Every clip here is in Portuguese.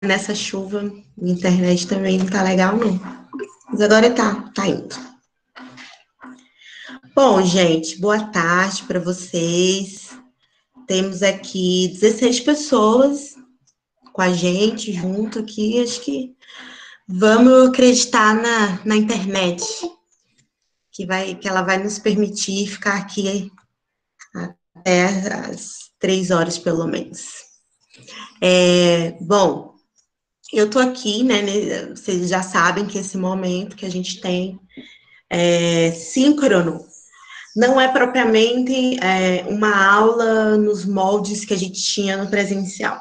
Nessa chuva, a internet também não tá legal, não. Mas agora tá indo. Bom, gente, boa tarde para vocês. Temos aqui 16 pessoas com a gente junto aqui. Acho que vamos acreditar na internet, que ela vai nos permitir ficar aqui até as 3 horas, pelo menos. Bom, eu tô aqui, né? Vocês já sabem que esse momento que a gente tem é síncrono. Não é propriamente uma aula nos moldes que a gente tinha no presencial.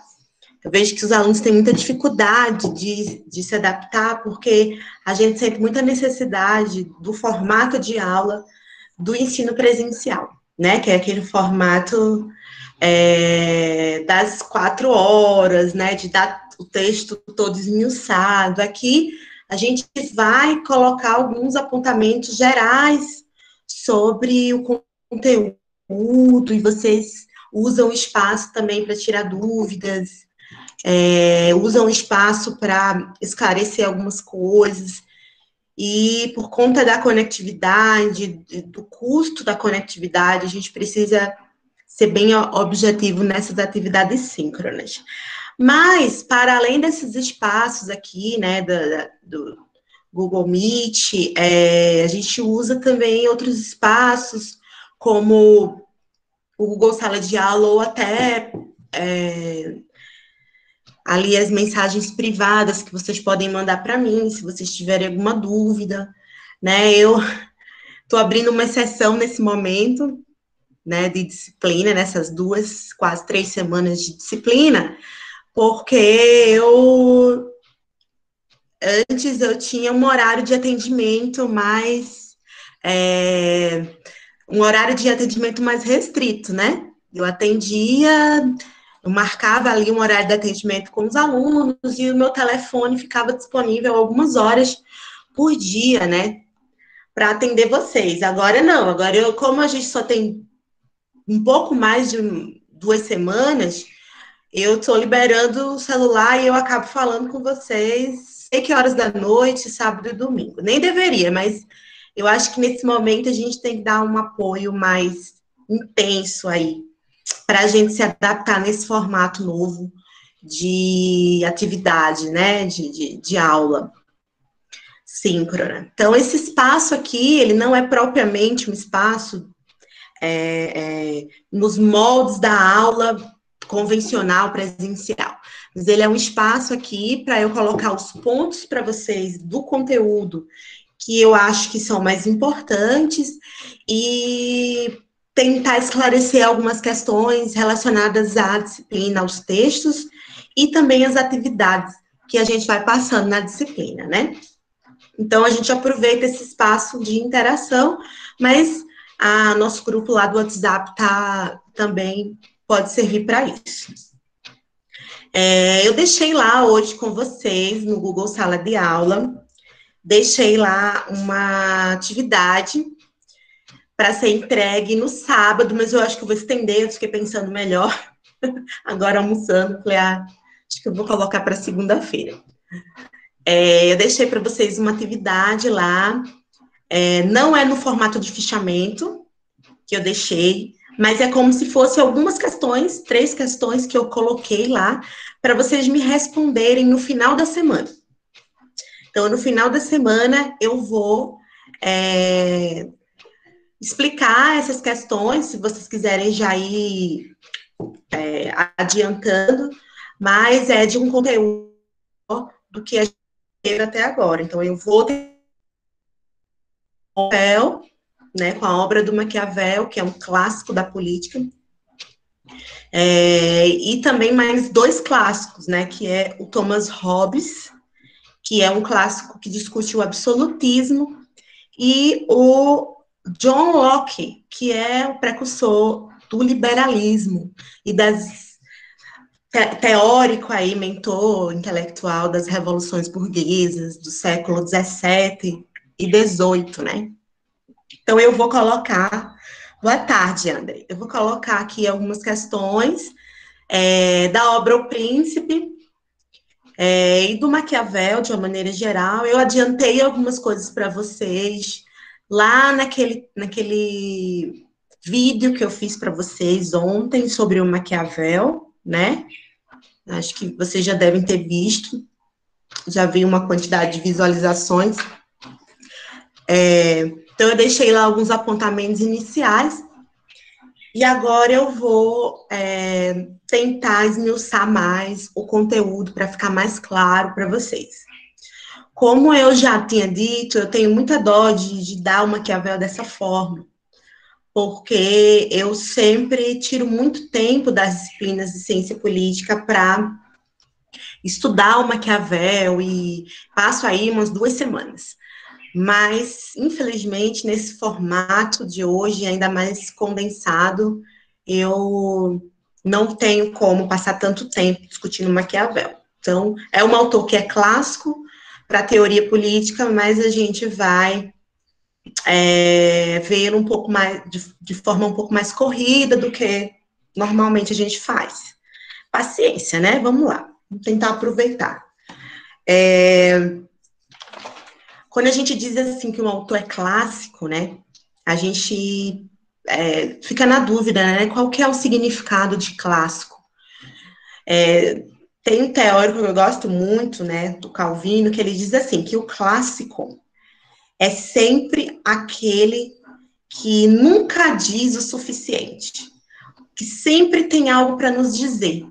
Eu vejo que os alunos têm muita dificuldade de se adaptar, porque a gente sente muita necessidade do formato de aula do ensino presencial, né? Que é aquele formato das 4 horas, né? De dar o texto todo esmiuçado. Aqui a gente vai colocar alguns apontamentos gerais sobre o conteúdo, e vocês usam o espaço também para tirar dúvidas, usam o espaço para esclarecer algumas coisas, e por conta da conectividade, do custo da conectividade, a gente precisa ser bem objetivo nessas atividades síncronas. Mas, para além desses espaços aqui, né, do Google Meet, a gente usa também outros espaços, como o Google Sala de Aula, ou até ali as mensagens privadas que vocês podem mandar para mim, se vocês tiverem alguma dúvida, né? Eu estou abrindo uma exceção nesse momento, né, de disciplina, nessas 2, quase 3 semanas de disciplina, porque antes eu tinha um horário de atendimento mais restrito, né? Eu marcava ali um horário de atendimento com os alunos e o meu telefone ficava disponível algumas horas por dia, né? Para atender vocês. Agora não, como a gente só tem um pouco mais de 2 semanas, eu estou liberando o celular e eu acabo falando com vocês, sei que horas da noite, sábado e domingo. Nem deveria, mas eu acho que nesse momento a gente tem que dar um apoio mais intenso aí, para a gente se adaptar nesse formato novo de atividade, né, de aula síncrona. Então, esse espaço aqui, ele não é propriamente um espaço nos moldes da aula convencional, presencial. Mas ele é um espaço aqui para eu colocar os pontos para vocês do conteúdo que eu acho que são mais importantes e tentar esclarecer algumas questões relacionadas à disciplina, aos textos e também às atividades que a gente vai passando na disciplina, né? Então, a gente aproveita esse espaço de interação, mas nosso grupo lá do WhatsApp também pode servir para isso. Eu deixei lá hoje com vocês, no Google Sala de Aula, deixei lá uma atividade para ser entregue no sábado, mas eu acho que eu vou estender, eu fiquei pensando melhor, agora almoçando, falei, acho que eu vou colocar para segunda-feira. Eu deixei para vocês uma atividade lá, não é no formato de fichamento que eu deixei, mas é como se fosse algumas questões, 3 questões que eu coloquei lá, para vocês me responderem no final da semana. Então, no final da semana, eu vou explicar essas questões, se vocês quiserem já ir adiantando, mas é de um conteúdo do que a gente teve até agora. Então, eu vou ter né, com a obra do Maquiavel, que é um clássico da política, e também mais 2 clássicos, né, que é o Thomas Hobbes, que é um clássico que discute o absolutismo, e o John Locke, que é o precursor do liberalismo e teórico aí, mentor intelectual das revoluções burguesas do século XVII e XVIII, né? Então, eu vou colocar... Boa tarde, André. Eu vou colocar aqui algumas questões da obra O Príncipe, E do Maquiavel, de uma maneira geral, eu adiantei algumas coisas para vocês lá naquele vídeo que eu fiz para vocês ontem sobre o Maquiavel, né? Acho que vocês já devem ter visto, já vi uma quantidade de visualizações. Então, eu deixei lá alguns apontamentos iniciais, e agora eu vou tentar esmiuçar mais o conteúdo para ficar mais claro para vocês. Como eu já tinha dito, eu tenho muita dó de dar o Maquiavel dessa forma, porque eu sempre tiro muito tempo das disciplinas de ciência política para estudar o Maquiavel e passo aí umas 2 semanas. Mas, infelizmente, nesse formato de hoje, ainda mais condensado, eu não tenho como passar tanto tempo discutindo Maquiavel. Então, é um autor que é clássico para a teoria política, mas a gente vai ver um pouco mais, de forma um pouco mais corrida do que normalmente a gente faz. Paciência, né? Vamos lá, vamos tentar aproveitar. Quando a gente diz assim que um autor é clássico, né? A gente fica na dúvida, né? Qual que é o significado de clássico? Tem um teórico que eu gosto muito, né, do Calvino, que ele diz assim, que o clássico é sempre aquele que nunca diz o suficiente, que sempre tem algo para nos dizer,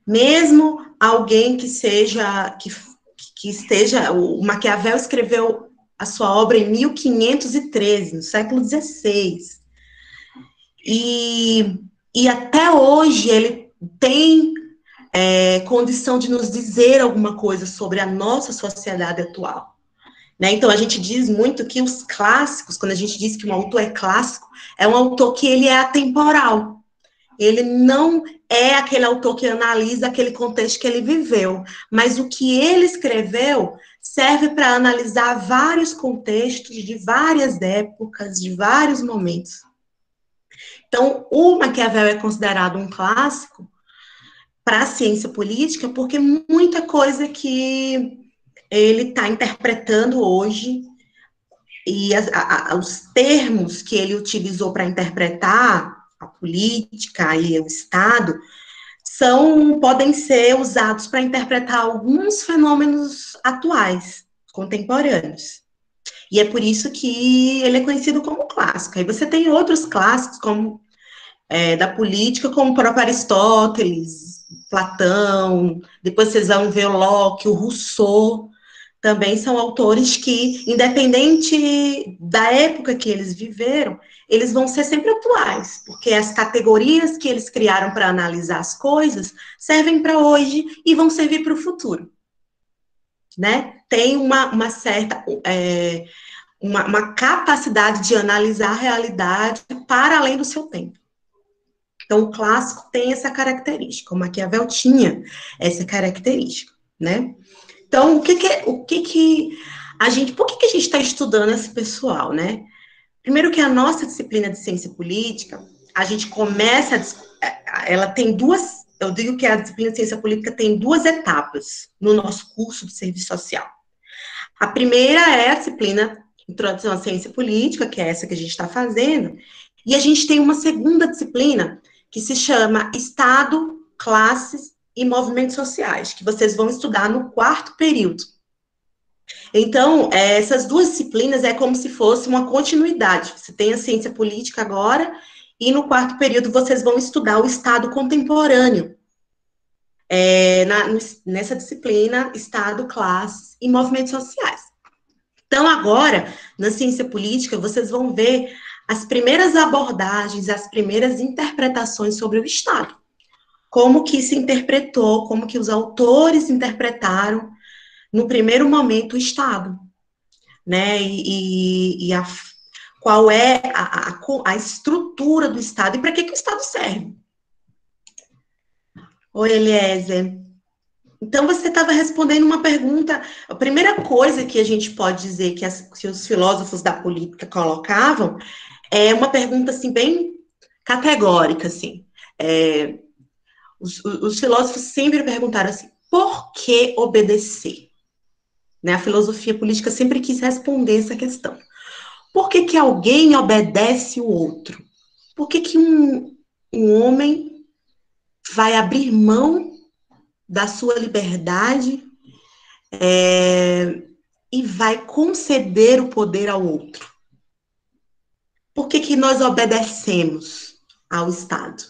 mesmo alguém que esteja, o Maquiavel escreveu a sua obra em 1513, no século XVI, e até hoje ele tem condição de nos dizer alguma coisa sobre a nossa sociedade atual. Né? Então, a gente diz muito que os clássicos, quando a gente diz que um autor é clássico, é um autor que ele é atemporal. Ele não é aquele autor que analisa aquele contexto que ele viveu, mas o que ele escreveu serve para analisar vários contextos de várias épocas, de vários momentos. Então, o Maquiavel é considerado um clássico para a ciência política porque muita coisa que ele está interpretando hoje e os termos que ele utilizou para interpretar a política e o Estado podem ser usados para interpretar alguns fenômenos atuais, contemporâneos. E é por isso que ele é conhecido como clássico. Aí você tem outros clássicos, como da política, como o próprio Aristóteles, Platão, depois vocês vão ver o Locke, o Rousseau, também são autores que, independente da época que eles viveram, eles vão ser sempre atuais, porque as categorias que eles criaram para analisar as coisas servem para hoje e vão servir para o futuro. Né? Tem uma certa uma capacidade de analisar a realidade para além do seu tempo. Então, o clássico tem essa característica, o Maquiavel tinha essa característica, né? Então, por que a gente está estudando esse pessoal, né? Primeiro que a nossa disciplina de ciência política, a gente começa, ela tem eu digo que a disciplina de ciência política tem 2 etapas no nosso curso de serviço social. A primeira é a disciplina Introdução à Ciência Política, que é essa que a gente está fazendo, e a gente tem uma segunda disciplina que se chama Estado, Classes e Movimentos Sociais, que vocês vão estudar no 4º período. Então, essas 2 disciplinas é como se fosse uma continuidade. Você tem a ciência política agora, e no 4º período vocês vão estudar o Estado contemporâneo. Nessa disciplina, Estado, Classes e Movimentos Sociais. Então, agora, na ciência política, vocês vão ver as primeiras abordagens, as primeiras interpretações sobre o Estado. Como que se interpretou, como que os autores interpretaram, no primeiro momento, o Estado. Né? Qual é a estrutura do Estado e para que o Estado serve. Oi, Eliezer. Então, você estava respondendo uma pergunta. A primeira coisa que a gente pode dizer que os filósofos da política colocavam é uma pergunta, assim, bem categórica, assim. Os filósofos sempre perguntaram assim, por que obedecer? Né? A filosofia política sempre quis responder essa questão. Por que que alguém obedece o outro? Por que que um homem vai abrir mão da sua liberdade e vai conceder o poder ao outro? Por que que nós obedecemos ao Estado?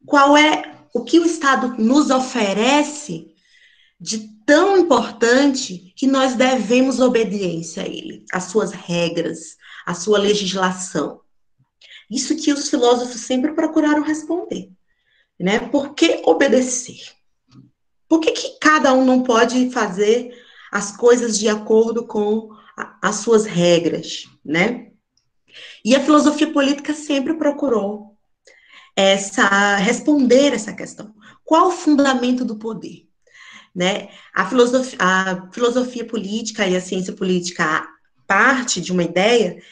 Qual é o que o Estado nos oferece de tão importante que nós devemos obediência a ele, às suas regras, à sua legislação? Isso que os filósofos sempre procuraram responder, né? Por que obedecer? Por que que cada um não pode fazer as coisas de acordo com as suas regras, né? E a filosofia política sempre procurou responder essa questão. Qual o fundamento do poder? Né? A filosofia política e a ciência política parte de uma ideia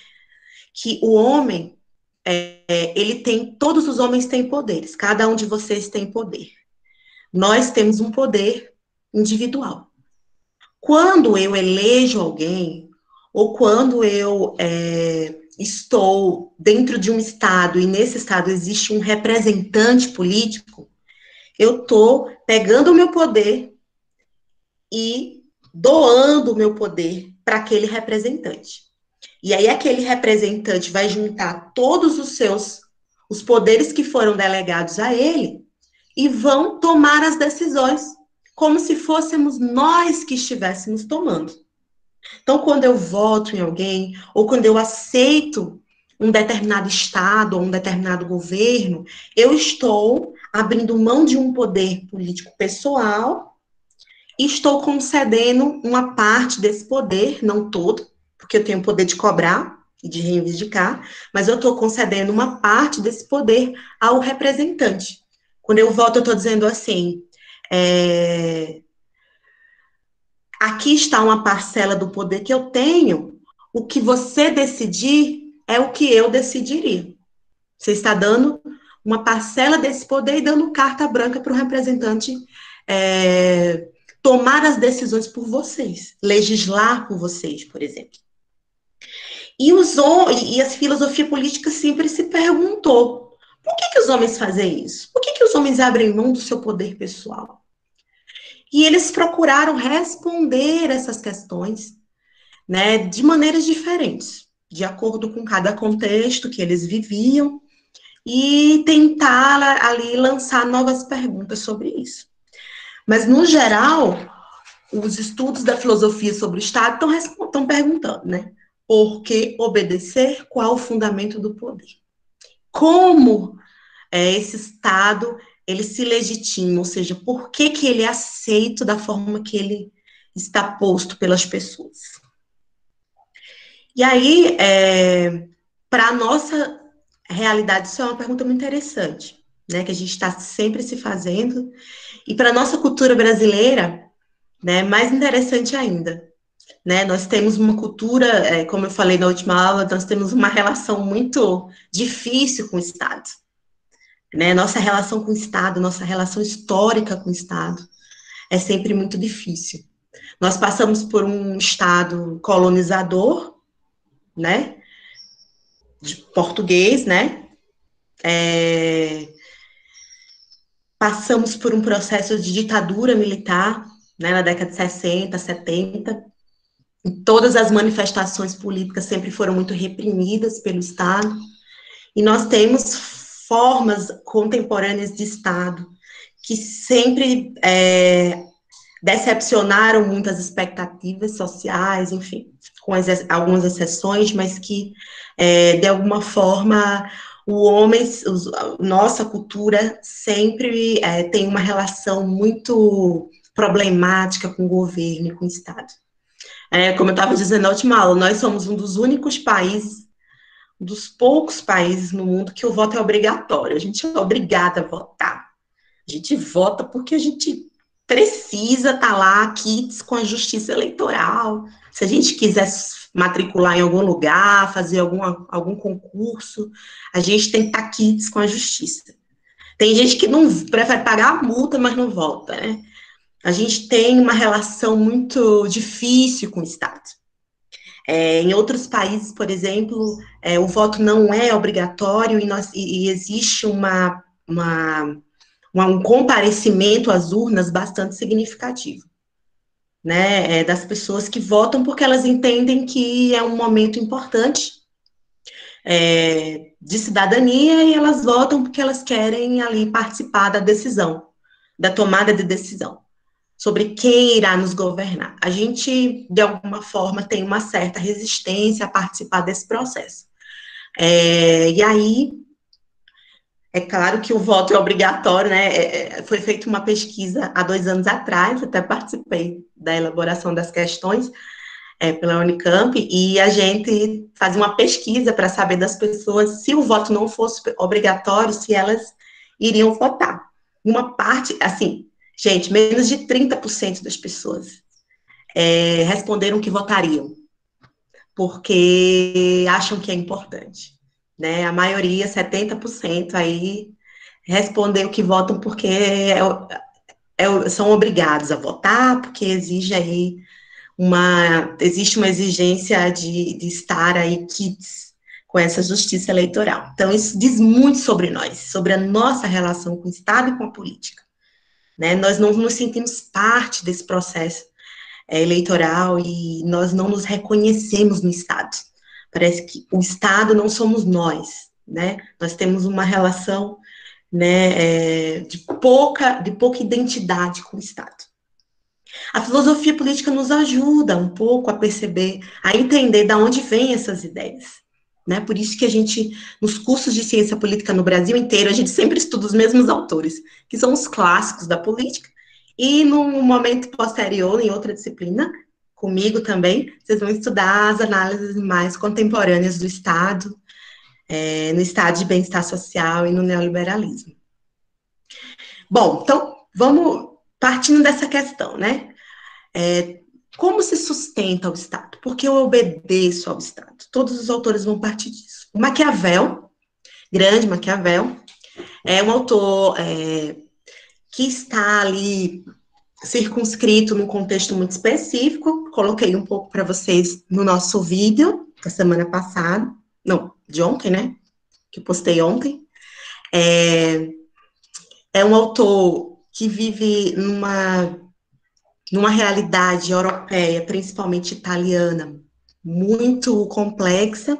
que o homem, todos os homens têm poderes, cada um de vocês tem poder. Nós temos um poder individual. Quando eu elejo alguém, ou quando eu estou dentro de um Estado, e nesse Estado existe um representante político, eu estou pegando o meu poder e doando o meu poder para aquele representante. E aí aquele representante vai juntar todos os poderes que foram delegados a ele e vão tomar as decisões como se fôssemos nós que estivéssemos tomando. Então, quando eu voto em alguém, ou quando eu aceito um determinado Estado ou um determinado governo, eu estou abrindo mão de um poder político pessoal e estou concedendo uma parte desse poder, não todo, porque eu tenho o poder de cobrar e de reivindicar, mas eu estou concedendo uma parte desse poder ao representante. Quando eu voto, eu estou dizendo assim, aqui está uma parcela do poder que eu tenho, o que você decidir é o que eu decidiria. Você está dando uma parcela desse poder e dando carta branca para o representante tomar as decisões por vocês, legislar por vocês, por exemplo. E a filosofia política sempre se perguntou, por que os homens fazem isso? Por que os homens abrem mão do seu poder pessoal? E eles procuraram responder essas questões, né, de maneiras diferentes, de acordo com cada contexto que eles viviam, e tentar ali lançar novas perguntas sobre isso. Mas, no geral, os estudos da filosofia sobre o Estado estão perguntando, né? Por que obedecer? Qual o fundamento do poder? Como esse Estado ele se legitima, ou seja, por que ele é aceito da forma que ele está posto pelas pessoas? E aí, para a nossa realidade, isso é uma pergunta muito interessante, né? Que a gente está sempre se fazendo. E para a nossa cultura brasileira, né, mais interessante ainda, né? Nós temos uma cultura, como eu falei na última aula, nós temos uma relação muito difícil com o Estado, né? Nossa relação com o Estado, nossa relação histórica com o Estado é sempre muito difícil. Nós passamos por um Estado colonizador, né? De português, né? Passamos por um processo de ditadura militar, né, na década de 60, 70. Todas as manifestações políticas sempre foram muito reprimidas pelo Estado. E nós temos formas contemporâneas de Estado que sempre decepcionaram muitas expectativas sociais, enfim, com algumas exceções, mas que, de alguma forma, nossa cultura sempre tem uma relação muito problemática com o governo e com o Estado. Como eu estava dizendo na última aula, nós somos um dos únicos países, dos poucos países no mundo que o voto é obrigatório. A gente é obrigada a votar. A gente vota porque a gente precisa estar lá, kits com a justiça eleitoral. Se a gente quiser matricular em algum lugar, fazer algum concurso, a gente tem que estar kits com a justiça. Tem gente que não prefere pagar a multa, mas não vota, né? A gente tem uma relação muito difícil com o Estado. Em outros países, por exemplo, o voto não é obrigatório e existe um comparecimento às urnas bastante significativo, né? Das pessoas que votam porque elas entendem que é um momento importante de cidadania e elas votam porque elas querem ali participar da decisão, da tomada de decisão sobre quem irá nos governar. A gente, de alguma forma, tem uma certa resistência a participar desse processo. E aí, é claro que o voto é obrigatório, né? Foi feita uma pesquisa há 2 anos atrás, até participei da elaboração das questões pela Unicamp, e a gente fazia uma pesquisa para saber das pessoas se o voto não fosse obrigatório, se elas iriam votar. Uma parte, assim, gente, menos de 30% das pessoas responderam que votariam, porque acham que é importante, né? A maioria, 70% aí, respondeu que votam porque são obrigados a votar, porque exige aí existe uma exigência de estar aí quites com essa justiça eleitoral. Então, isso diz muito sobre nós, sobre a nossa relação com o Estado e com a política, né? Nós não nos sentimos parte desse processo eleitoral e nós não nos reconhecemos no Estado. Parece que o Estado não somos nós, né? Nós temos uma relação, né, de pouca identidade com o Estado. A filosofia política nos ajuda um pouco a perceber, a entender de onde vêm essas ideias, né? Por isso que a gente, nos cursos de ciência política no Brasil inteiro, a gente sempre estuda os mesmos autores, que são os clássicos da política, e num momento posterior, em outra disciplina, comigo também, vocês vão estudar as análises mais contemporâneas do Estado, no estado de bem-estar social e no neoliberalismo. Bom, então, vamos partindo dessa questão, né? Como se sustenta o Estado? Porque eu obedeço ao Estado. Todos os autores vão partir disso. O Maquiavel, grande Maquiavel, é um autor que está ali circunscrito num contexto muito específico. Coloquei um pouco para vocês no nosso vídeo da semana passada, não, de ontem, né? Que eu postei ontem. É um autor que vive numa realidade europeia, principalmente italiana, muito complexa.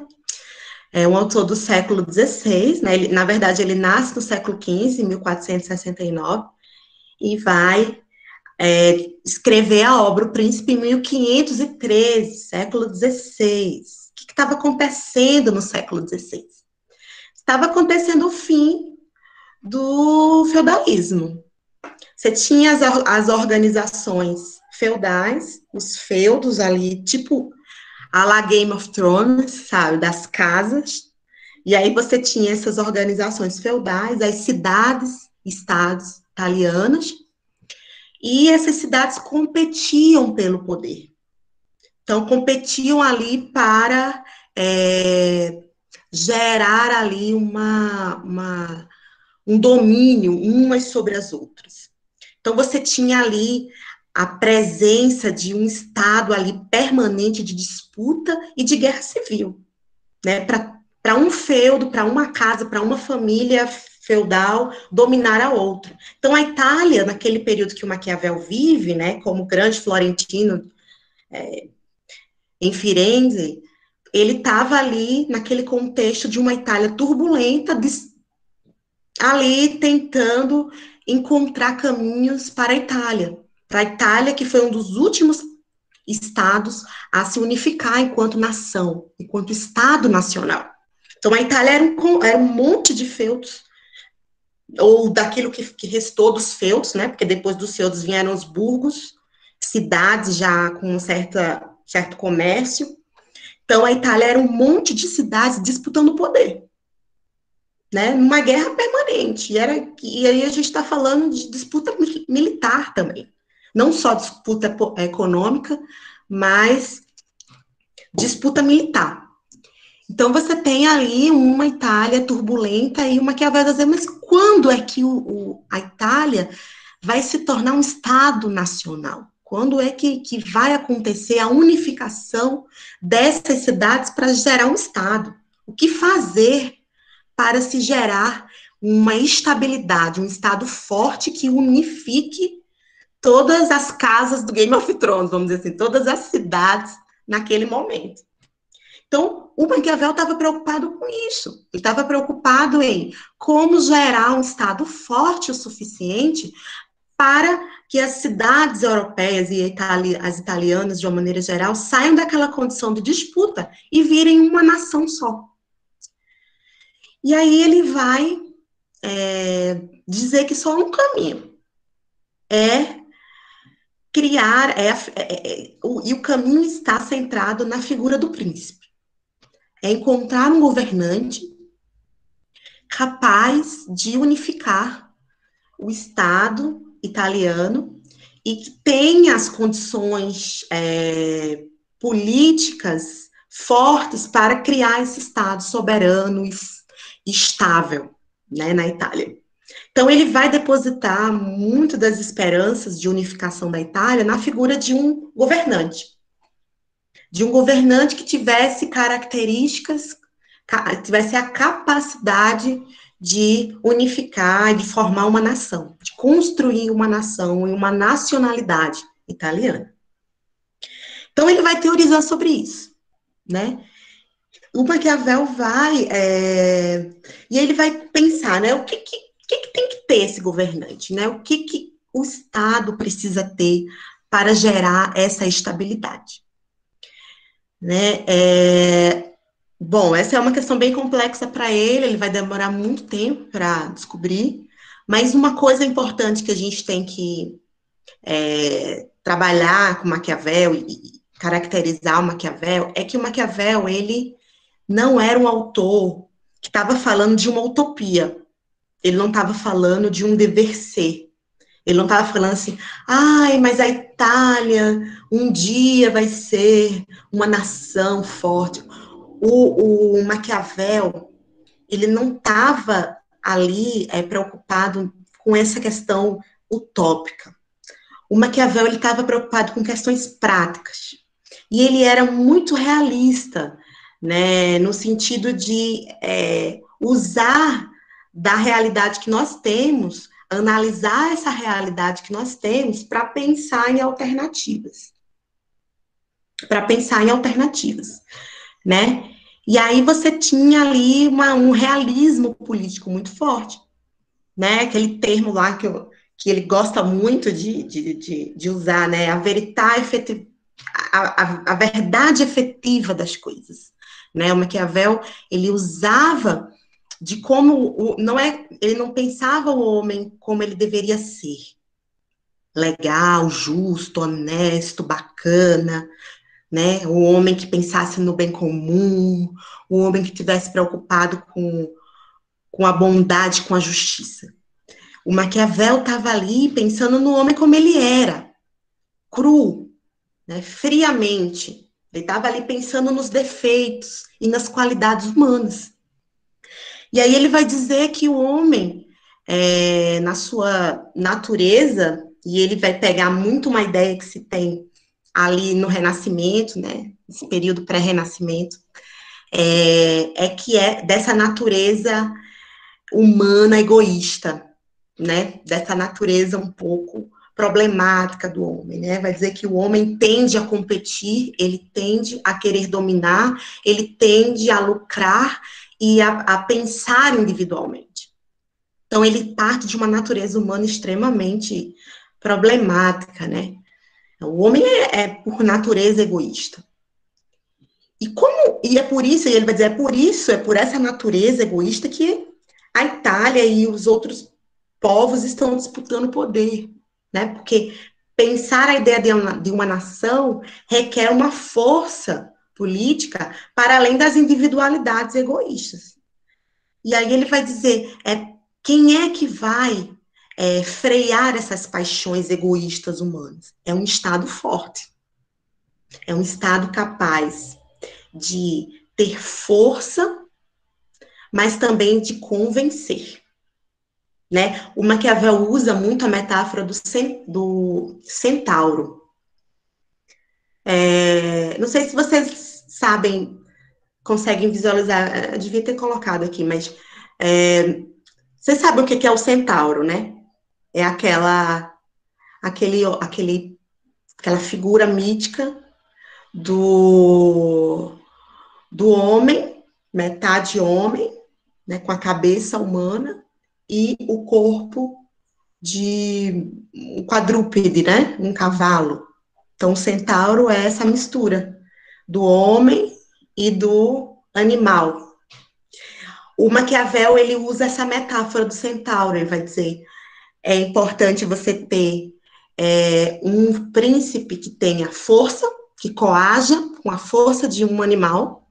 É um autor do século XVI, né? Na verdade, ele nasce no século XV, em 1469, e vai escrever a obra O Príncipe em 1513, século XVI. O que estava acontecendo no século XVI? Estava acontecendo o fim do feudalismo. Você tinha as organizações feudais, os feudos ali, tipo a la Game of Thrones, sabe, das casas, e aí você tinha essas organizações feudais, as cidades, estados italianas, e essas cidades competiam pelo poder. Então, competiam ali para gerar ali um domínio umas sobre as outras. Então, você tinha ali a presença de um estado ali permanente de disputa e de guerra civil, né? Para um feudo, para uma casa, para uma família feudal dominar a outra. Então, a Itália, naquele período que o Maquiavel vive, né, como grande florentino em Firenze, ele estava ali naquele contexto de uma Itália turbulenta, ali tentando encontrar caminhos para a Itália, que foi um dos últimos estados a se unificar enquanto nação, enquanto Estado nacional. Então, a Itália era um monte de feudos, ou daquilo que restou dos feudos, né? Porque depois dos feudos vieram os burgos, cidades já com certo comércio. Então, a Itália era um monte de cidades disputando o poder, né? Numa guerra permanente. E aí a gente está falando de disputa militar também. Não só disputa econômica, mas disputa militar. Então, você tem ali uma Itália turbulenta e uma Maquiavel dizer, mas quando é que a Itália vai se tornar um Estado nacional? Quando é que vai acontecer a unificação dessas cidades para gerar um Estado? O que fazer para se gerar uma estabilidade, um Estado forte que unifique todas as casas do Game of Thrones, vamos dizer assim, todas as cidades naquele momento? Então, o Maquiavel estava preocupado com isso. Ele estava preocupado em como gerar um Estado forte o suficiente para que as cidades europeias e as italianas, de uma maneira geral, saiam daquela condição de disputa e virem uma nação só. E aí ele vai dizer que só um caminho é criar, e o caminho está centrado na figura do príncipe. É encontrar um governante capaz de unificar o Estado italiano e que tenha as condições políticas fortes para criar esse Estado soberano e estável, né, na Itália. Então, ele vai depositar muito das esperanças de unificação da Itália na figura de um governante que tivesse características, tivesse a capacidade de unificar, de formar uma nação, de construir uma nação e uma nacionalidade italiana. Então, ele vai teorizar sobre isso, né? O Maquiavel vai, e ele vai pensar, né, o que tem que ter esse governante, né? O que o Estado precisa ter para gerar essa estabilidade, né? Bom, essa é uma questão bem complexa para ele vai demorar muito tempo para descobrir, mas uma coisa importante que a gente tem que trabalhar com Maquiavel e caracterizar o Maquiavel é que o Maquiavel, ele não era um autor que estava falando de uma utopia, ele não estava falando de um dever ser, ele não estava falando assim, mas a Itália um dia vai ser uma nação forte. O Maquiavel, ele não estava ali preocupado com essa questão utópica. O Maquiavel, ele estava preocupado com questões práticas. E ele era muito realista, né, no sentido de usar da realidade que nós temos, analisar essa realidade que nós temos para pensar em alternativas. Né? E aí você tinha ali um realismo político muito forte, né? Aquele termo lá que ele gosta muito de usar, né? A veritas efetiva, a verdade efetiva das coisas, né? O Maquiavel, ele usava de como ele não pensava o homem como ele deveria ser, legal, justo, honesto, bacana, né? O homem que pensasse no bem comum, o homem que tivesse preocupado com a bondade, com a justiça. O Maquiavel estava ali pensando no homem como ele era, cru, né? Friamente. Ele estava ali pensando nos defeitos e nas qualidades humanas. E aí ele vai dizer que o homem, na sua natureza, e ele vai pegar muito uma ideia que se tem ali no Renascimento, né, esse período pré-renascimento, que é dessa natureza humana egoísta, né, dessa natureza um pouco problemática do homem, né, vai dizer que o homem tende a competir, ele tende a querer dominar, ele tende a lucrar e a pensar individualmente. Então, ele parte de uma natureza humana extremamente problemática, né, o homem por natureza egoísta. E é por isso, e ele vai dizer, é por essa natureza egoísta que a Itália e os outros povos estão disputando poder, né? Porque pensar a ideia de uma nação requer uma força política para além das individualidades egoístas. E aí ele vai dizer, quem é que vai frear essas paixões egoístas humanas? É um Estado forte. É um Estado capaz de ter força, mas também de convencer. né? O Maquiavel usa muito a metáfora do centauro. Não sei se vocês sabem, conseguem visualizar, eu devia ter colocado aqui, mas vocês sabem o que é o centauro, né? É aquela figura mítica do homem, metade homem, né, com a cabeça humana e o corpo de um quadrúpede, né, um cavalo. Então, o centauro é essa mistura do homem e do animal. O Maquiavel, ele usa essa metáfora do centauro, ele vai dizer, é importante você ter um príncipe que tenha força, que coaja com a força de um animal,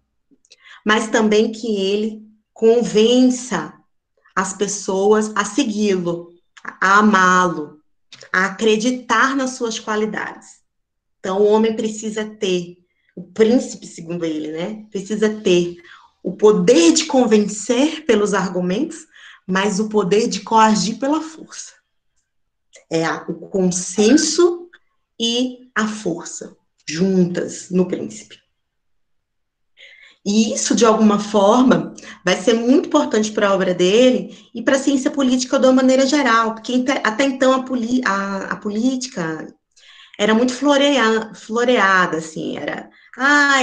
mas também que ele convença as pessoas a segui-lo, a amá-lo, a acreditar nas suas qualidades. Então, o homem precisa ter, o príncipe, segundo ele, né, precisa ter o poder de convencer pelos argumentos, mas o poder de coagir pela força. O consenso e a força, juntas no príncipe. E isso, de alguma forma, vai ser muito importante para a obra dele e para a ciência política de uma maneira geral, porque até então a política era muito floreada, assim,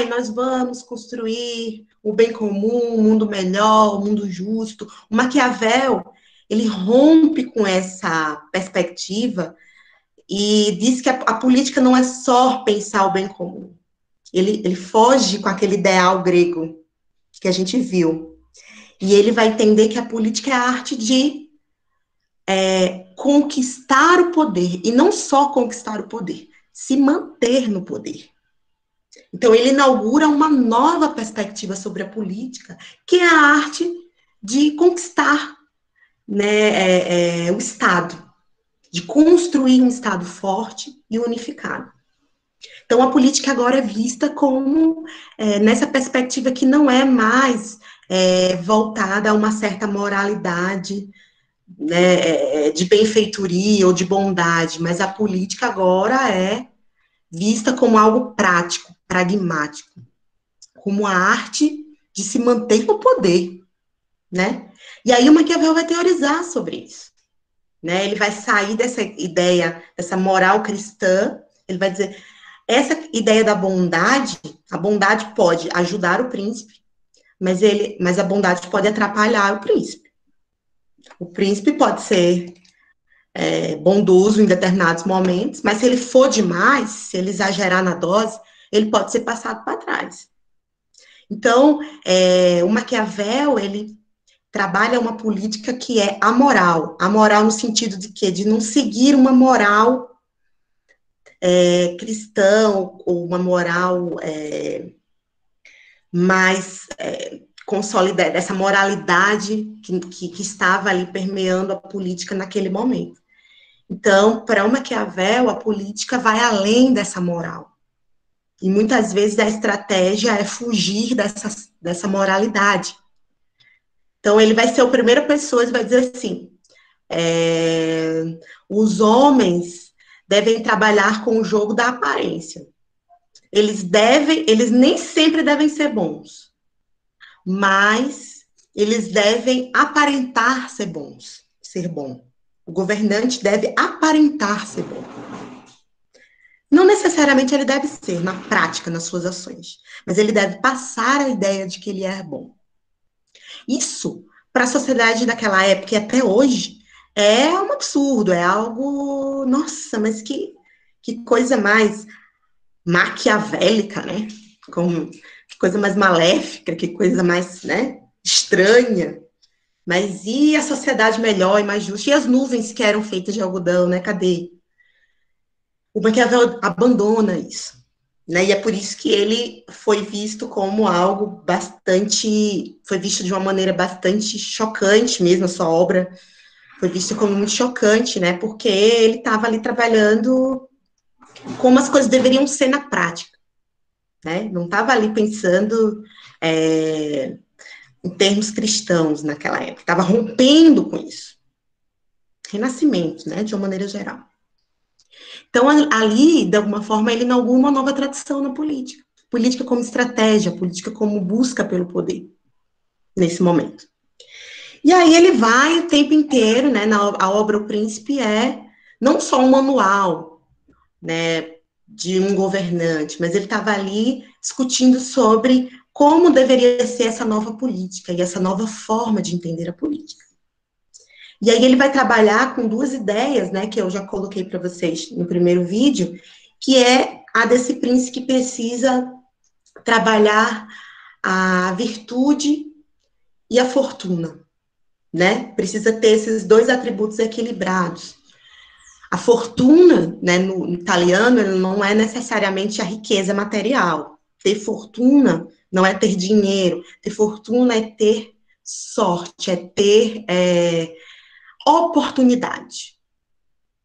nós vamos construir o bem comum, um mundo melhor, um mundo justo. O Maquiavel, ele rompe com essa perspectiva e diz que a política não é só pensar o bem comum. Ele foge com aquele ideal grego que a gente viu. E ele vai entender que a política é a arte de conquistar o poder, e não só conquistar o poder, se manter no poder. Então, ele inaugura uma nova perspectiva sobre a política, que é a arte de conquistar, né, o Estado, de construir um Estado forte e unificado. Então, a política agora é vista como, nessa perspectiva que não é mais voltada a uma certa moralidade, né, de benfeitoria ou de bondade, mas a política agora é vista como algo prático, pragmático, como a arte de se manter no poder, né? E aí o Maquiavel vai teorizar sobre isso, né? Ele vai sair dessa ideia, dessa moral cristã, ele vai dizer, essa ideia da bondade, a bondade pode ajudar o príncipe, mas a bondade pode atrapalhar o príncipe. O príncipe pode ser bondoso em determinados momentos, mas se ele for demais, se ele exagerar na dose, ele pode ser passado para trás. Então, o Maquiavel, ele trabalha uma política que é amoral no sentido de quê? De não seguir uma moral cristã, ou uma moral mais consolidada, essa moralidade que estava ali permeando a política naquele momento. Então, para o Maquiavel, a política vai além dessa moral. E muitas vezes a estratégia é fugir dessa moralidade. Então, ele vai ser a primeira pessoa que vai dizer assim, os homens devem trabalhar com o jogo da aparência. Eles nem sempre devem ser bons, mas eles devem aparentar ser bons, ser bom. O governante deve aparentar ser bom. Não necessariamente ele deve ser, na prática, nas suas ações, mas ele deve passar a ideia de que ele é bom. Isso, para a sociedade daquela época e até hoje, é um absurdo, é algo, nossa, mas que coisa mais maquiavélica, né? Que coisa mais maléfica, que coisa mais, né, estranha. Mas e a sociedade melhor e mais justa? E as nuvens que eram feitas de algodão, né? Cadê? O Maquiavel abandona isso, né? E é por isso que ele foi visto como algo foi visto de uma maneira bastante chocante mesmo, a sua obra foi vista como muito chocante, né? Porque ele estava ali trabalhando como as coisas deveriam ser na prática, né? Não estava ali pensando em termos cristãos naquela época, estava rompendo com isso. renascimento, né, de uma maneira geral. Então, ali, de alguma forma, ele inaugura uma nova tradição na política. Política como estratégia, política como busca pelo poder, nesse momento. E aí ele vai o tempo inteiro, né, a obra O Príncipe é não só um manual, né, de um governante, mas ele estava ali discutindo sobre como deveria ser essa nova política e essa nova forma de entender a política. E aí ele vai trabalhar com duas ideias, né, que eu já coloquei para vocês no primeiro vídeo, que é a desse príncipe que precisa trabalhar a virtude e a fortuna, né? Precisa ter esses dois atributos equilibrados. A fortuna, né, no italiano, não é necessariamente a riqueza material. Ter fortuna não é ter dinheiro. Ter fortuna é ter sorte, é ter oportunidade,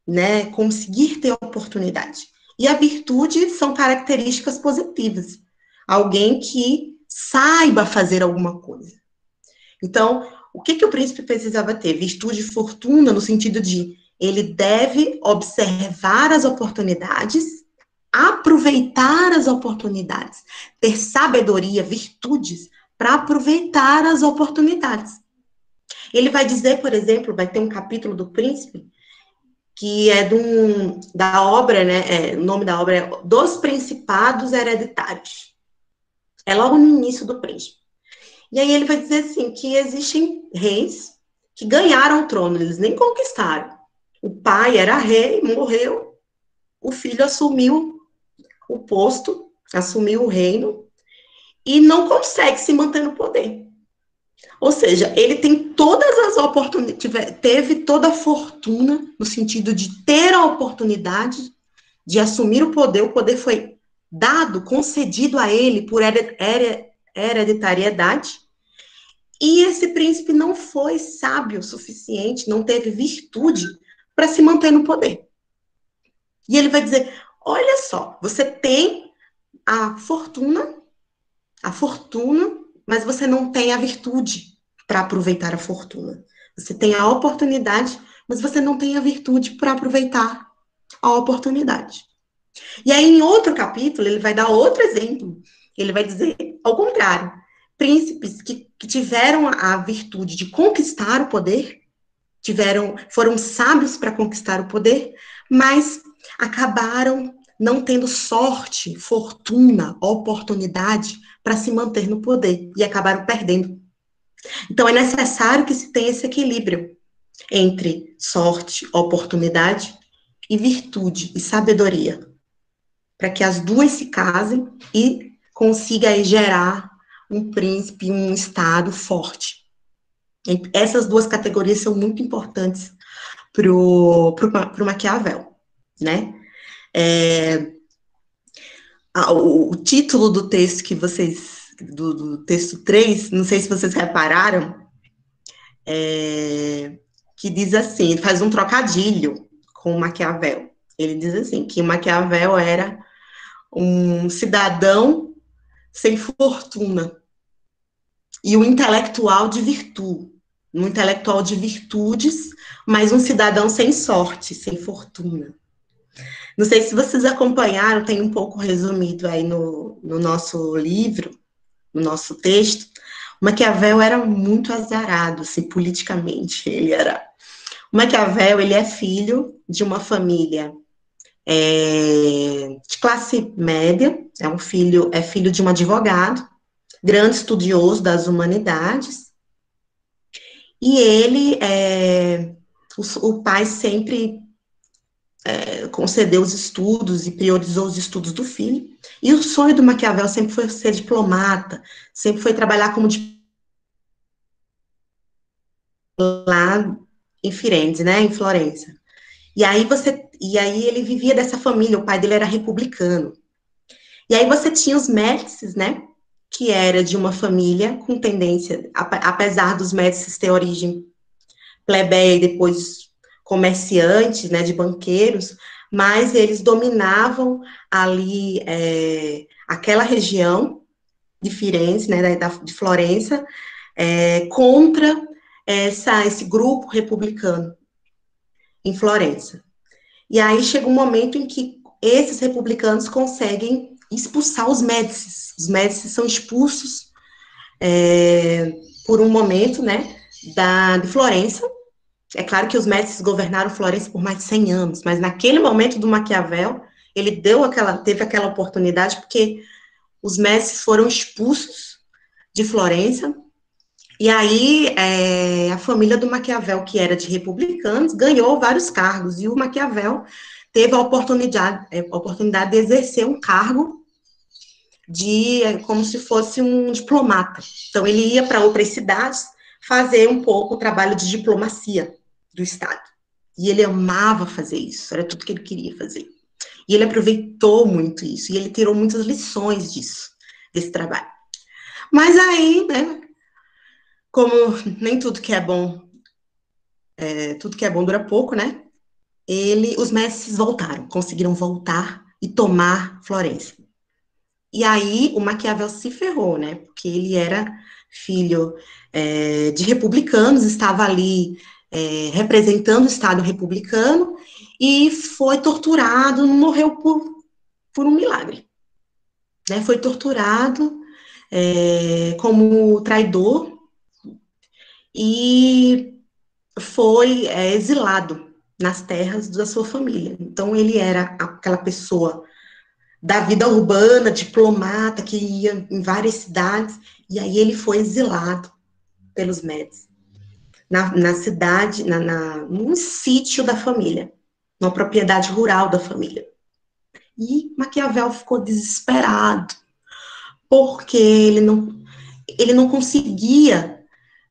né? Conseguir ter oportunidade. E a virtude são características positivas. Alguém que saiba fazer alguma coisa. Então, o que o príncipe precisava ter? Virtude e fortuna, no sentido de ele deve observar as oportunidades, aproveitar as oportunidades, ter sabedoria, virtudes, para aproveitar as oportunidades. Ele vai dizer, por exemplo, vai ter um capítulo do príncipe, que é da obra, né? O nome da obra é Dos Principados Hereditários. É logo no início do príncipe. E aí ele vai dizer assim, que existem reis que ganharam o trono, eles nem conquistaram. O pai era rei, morreu, o filho assumiu o posto, assumiu o reino, e não consegue se manter no poder. Ou seja, ele tem todas as oportunidades, teve toda a fortuna, no sentido de ter a oportunidade de assumir o poder foi dado, concedido a ele por hereditariedade, e esse príncipe não foi sábio o suficiente, não teve virtude para se manter no poder. E ele vai dizer: olha só, você tem a fortuna, mas você não tem a virtude para aproveitar a fortuna. Você tem a oportunidade, mas você não tem a virtude para aproveitar a oportunidade. E aí, em outro capítulo, ele vai dar outro exemplo. Ele vai dizer, ao contrário, príncipes que tiveram a virtude de conquistar o poder, foram sábios para conquistar o poder, mas acabaram não tendo sorte, fortuna, oportunidade para se manter no poder e acabaram perdendo. Então é necessário que se tenha esse equilíbrio entre sorte, oportunidade e virtude e sabedoria, para que as duas se casem e consiga aí gerar um príncipe, um estado forte. Essas duas categorias são muito importantes para o Maquiavel, né? O título do texto que vocês, do texto 3, não sei se vocês repararam, que diz assim, faz um trocadilho com Maquiavel. Ele diz assim, que Maquiavel era um cidadão sem fortuna e um intelectual de virtude, um intelectual de virtudes, mas um cidadão sem sorte, sem fortuna. Não sei se vocês acompanharam, tem um pouco resumido aí no nosso livro, no nosso texto. Maquiavel era muito azarado, assim, politicamente. O Maquiavel, ele é filho de uma família de classe média, é filho de um advogado, grande estudioso das humanidades, e ele, o pai sempre concedeu os estudos e priorizou os estudos do filho, e o sonho do Maquiavel sempre foi ser diplomata, sempre foi trabalhar como lá em Firenze, né, em Florença. E aí ele vivia dessa família, o pai dele era republicano. E aí você tinha os Médicis, né, que era de uma família com tendência, apesar dos Médicis ter origem plebeia e depois comerciantes, né, de banqueiros, mas eles dominavam ali aquela região de Firenze, né, de Florença, contra esse grupo republicano. em Florença. E aí chega um momento em que esses republicanos conseguem expulsar os Médicis. Os Médicis são expulsos por um momento, né, de Florença. É claro que os Médicis governaram Florença por mais de 100 anos, mas naquele momento do Maquiavel, ele teve aquela oportunidade porque os Médicis foram expulsos de Florença. E aí, a família do Maquiavel, que era de republicanos, ganhou vários cargos, e o Maquiavel teve a oportunidade de exercer um cargo como se fosse um diplomata. Então, ele ia para outras cidades fazer um pouco o trabalho de diplomacia do Estado. E ele amava fazer isso, era tudo que ele queria fazer. E ele aproveitou muito isso, e ele tirou muitas lições disso, desse trabalho. Mas aí, né, como nem tudo que é bom, tudo que é bom dura pouco, né? Os Médicis voltaram, conseguiram voltar e tomar Florença. E aí o Maquiavel se ferrou, né? Porque ele era filho de republicanos, estava ali representando o Estado republicano e foi torturado, não morreu por um milagre, né? Foi torturado como traidor e foi exilado nas terras da sua família. Então, ele era aquela pessoa da vida urbana, diplomata, que ia em várias cidades, e aí ele foi exilado pelos Médicis, na cidade, num sítio da família, numa propriedade rural da família. E Maquiavel ficou desesperado, porque ele não conseguia,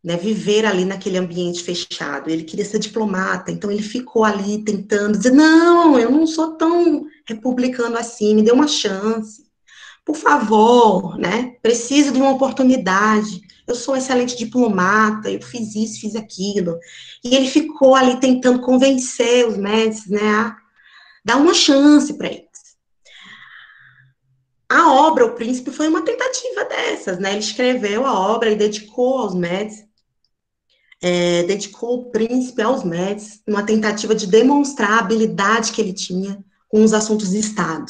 né, viver ali naquele ambiente fechado. Ele queria ser diplomata, então ele ficou ali tentando dizer, não, eu não sou tão republicano assim, me dê uma chance, por favor, né, preciso de uma oportunidade, eu sou um excelente diplomata, eu fiz isso, fiz aquilo, e ele ficou ali tentando convencer os médicos, né, a dar uma chance para eles. A obra, O Príncipe, foi uma tentativa dessas, né, ele escreveu a obra e dedicou aos médicos, dedicou o príncipe aos Médicis, numa tentativa de demonstrar a habilidade que ele tinha com os assuntos de Estado.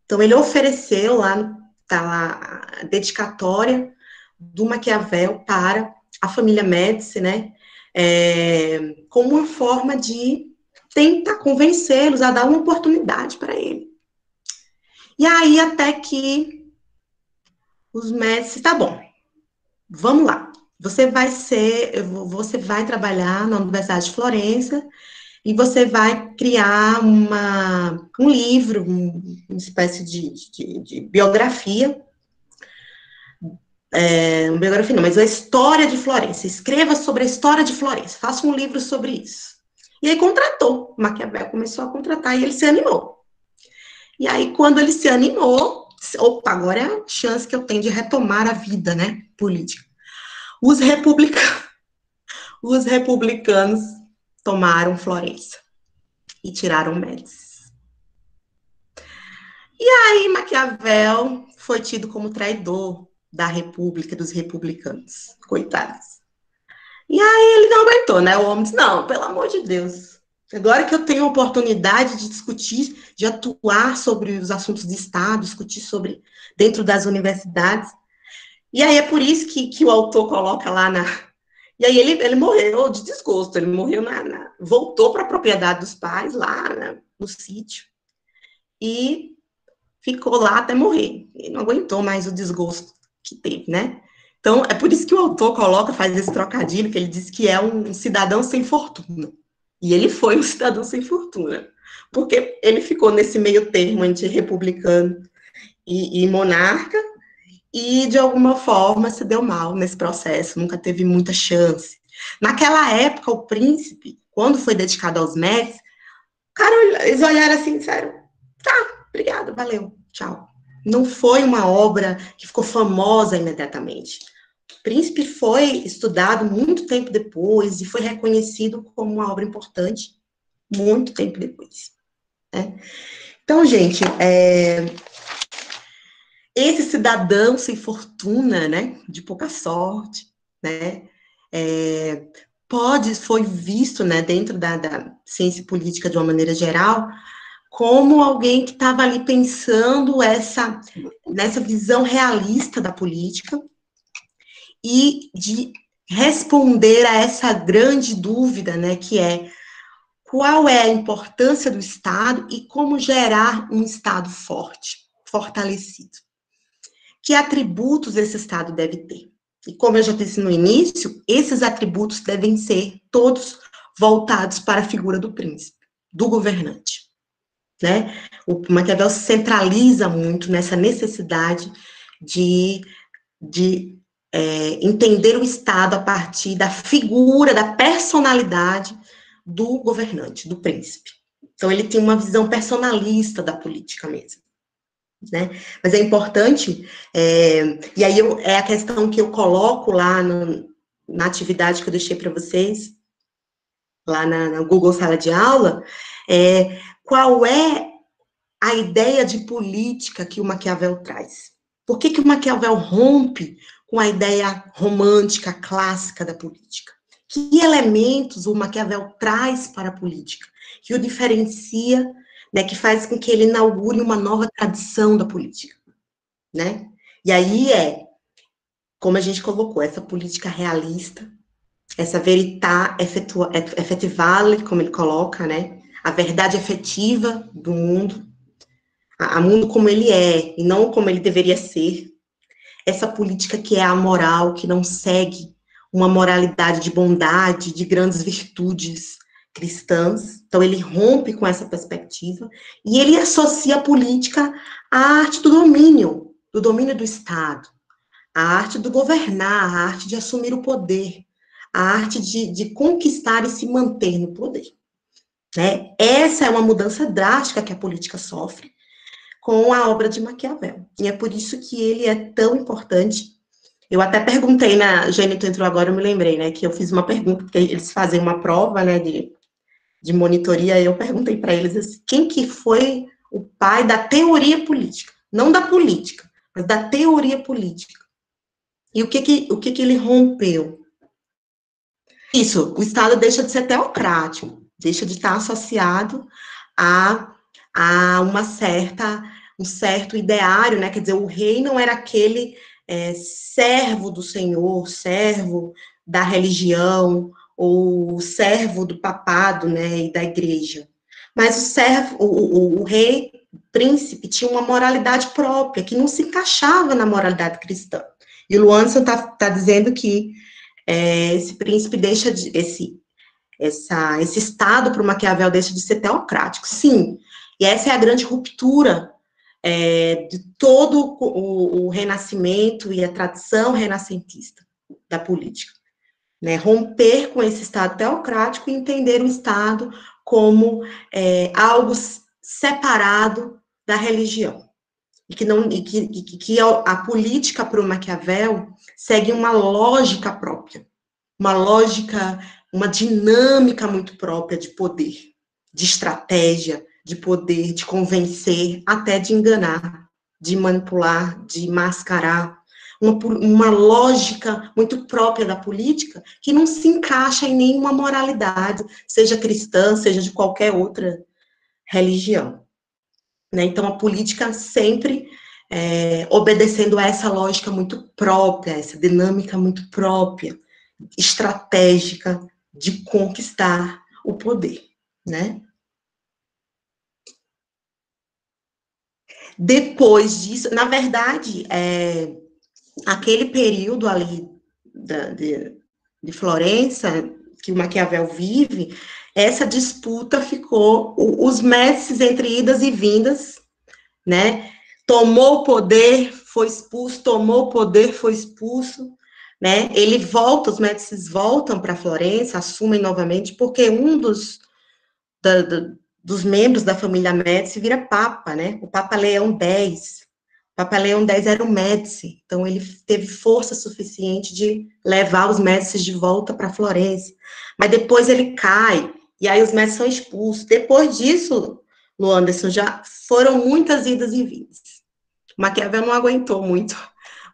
Então, ele ofereceu lá, tá lá, a dedicatória do Maquiavel para a família Médici, né, como uma forma de tentar convencê-los a dar uma oportunidade para ele. E aí, até que os Médici, tá bom, vamos lá. Você vai trabalhar na Universidade de Florença e você vai criar um livro, uma espécie de biografia, uma biografia não, mas a história de Florença. Escreva sobre a história de Florença, faça um livro sobre isso. E aí contratou, Maquiavel começou a contratar e ele se animou. E aí, quando ele se animou, opa, agora é a chance que eu tenho de retomar a vida, né, política. Os republicanos, os republicanos tomaram Florença e tiraram Médici. E aí Maquiavel foi tido como traidor da República, dos republicanos, coitados. E aí ele não aguentou, né? O homem disse, não, pelo amor de Deus, agora que eu tenho a oportunidade de discutir, de atuar sobre os assuntos de Estado, discutir sobre dentro das universidades. E aí é por isso que o autor coloca lá na... E aí ele morreu de desgosto, ele morreu voltou para a propriedade dos pais, lá no sítio, e ficou lá até morrer. Ele não aguentou mais o desgosto que teve, né? Então, é por isso que o autor faz esse trocadilho, que ele diz que é um cidadão sem fortuna. E ele foi um cidadão sem fortuna, porque ele ficou nesse meio termo entre republicano e monarca, e, de alguma forma, se deu mal nesse processo, nunca teve muita chance. Naquela época, o príncipe, quando foi dedicado aos Médicis, cara, eles olharam assim e disseram, tá, obrigada, valeu, tchau. Não foi uma obra que ficou famosa imediatamente. O Príncipe foi estudado muito tempo depois e foi reconhecido como uma obra importante muito tempo depois, né? Então, gente, esse cidadão sem fortuna, né, de pouca sorte, né, foi visto, né, dentro da ciência política de uma maneira geral, como alguém que estava ali pensando nessa visão realista da política e de responder a essa grande dúvida, né, que é qual é a importância do Estado e como gerar um Estado forte, fortalecido. Que atributos esse Estado deve ter? E como eu já disse no início, esses atributos devem ser todos voltados para a figura do príncipe, do governante, né? O Maquiavel centraliza muito nessa necessidade de entender o Estado a partir da figura, da personalidade do governante, do príncipe. Então, ele tem uma visão personalista da política mesmo, né? Mas é importante, e aí é a questão que eu coloco lá na atividade que eu deixei para vocês, lá na Google Sala de Aula, qual é a ideia de política que o Maquiavel traz? Por que o Maquiavel rompe com a ideia romântica, clássica da política? Que elementos o Maquiavel traz para a política, que o diferencia, né, que faz com que ele inaugure uma nova tradição da política, né? E aí como a gente colocou, essa política realista, essa verità effettivale, como ele coloca, né? A verdade efetiva do mundo, a mundo como ele é, e não como ele deveria ser. Essa política que é amoral, que não segue uma moralidade de bondade, de grandes virtudes cristãs. Então, ele rompe com essa perspectiva e ele associa a política à arte do domínio do Estado, a arte do governar, a arte de assumir o poder, a arte de conquistar e se manter no poder. Né? Essa é uma mudança drástica que a política sofre com a obra de Maquiavel. E é por isso que ele é tão importante. Eu até perguntei Gênito entrou agora, eu me lembrei, né, que eu fiz uma pergunta, porque eles fazem uma prova, né, de monitoria, e eu perguntei para eles assim, quem que foi o pai da teoria política? Não da política, mas da teoria política. E o que ele rompeu? Isso, o Estado deixa de ser teocrático, deixa de estar associado a um certo ideário, né? Quer dizer, o rei não era aquele servo do Senhor, servo da religião, ou servo do papado, né, e da igreja. Mas o rei, príncipe, tinha uma moralidade própria, que não se encaixava na moralidade cristã. E o Luanson tá dizendo que esse príncipe deixa de, esse Estado para o Maquiavel deixa de ser teocrático. Sim, e essa é a grande ruptura de todo o renascimento e a tradição renascentista da política. Né? Romper com esse Estado teocrático e entender o Estado como algo separado da religião. E que a política para o Maquiavel segue uma lógica própria, uma lógica, uma dinâmica muito própria de poder, de estratégia, de poder, de convencer, até de enganar, de manipular, de mascarar. Uma lógica muito própria da política que não se encaixa em nenhuma moralidade, seja cristã, seja de qualquer outra religião. Né? Então, a política sempre obedecendo a essa lógica muito própria, essa dinâmica muito própria, estratégica de conquistar o poder, né? Depois disso, na verdade, aquele período ali de Florença, que o Maquiavel vive, essa disputa ficou, os mestres entre idas e vindas, né? Tomou o poder, foi expulso, tomou o poder, foi expulso, né? Ele volta, os médicos voltam para Florença, assumem novamente, porque um dos membros da família Médici vira papa, né? O Papa Leão X. O Papa Leão X era o Médici, então ele teve força suficiente de levar os Médicis de volta para Florença. Mas depois ele cai, e aí os Médicis são expulsos. Depois disso, Lu Anderson, já foram muitas idas e vindas. Maquiavel não aguentou muito,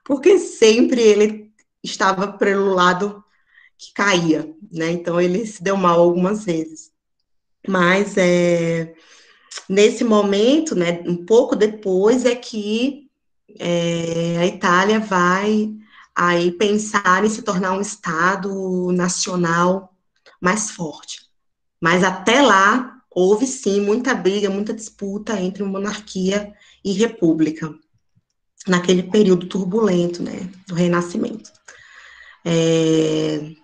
porque sempre ele estava pelo lado que caía, né? Então ele se deu mal algumas vezes. Mas nesse momento, né, um pouco depois, é que a Itália vai aí pensar em se tornar um Estado nacional mais forte. Mas até lá, houve sim muita briga, muita disputa entre monarquia e república, naquele período turbulento, né, do Renascimento. E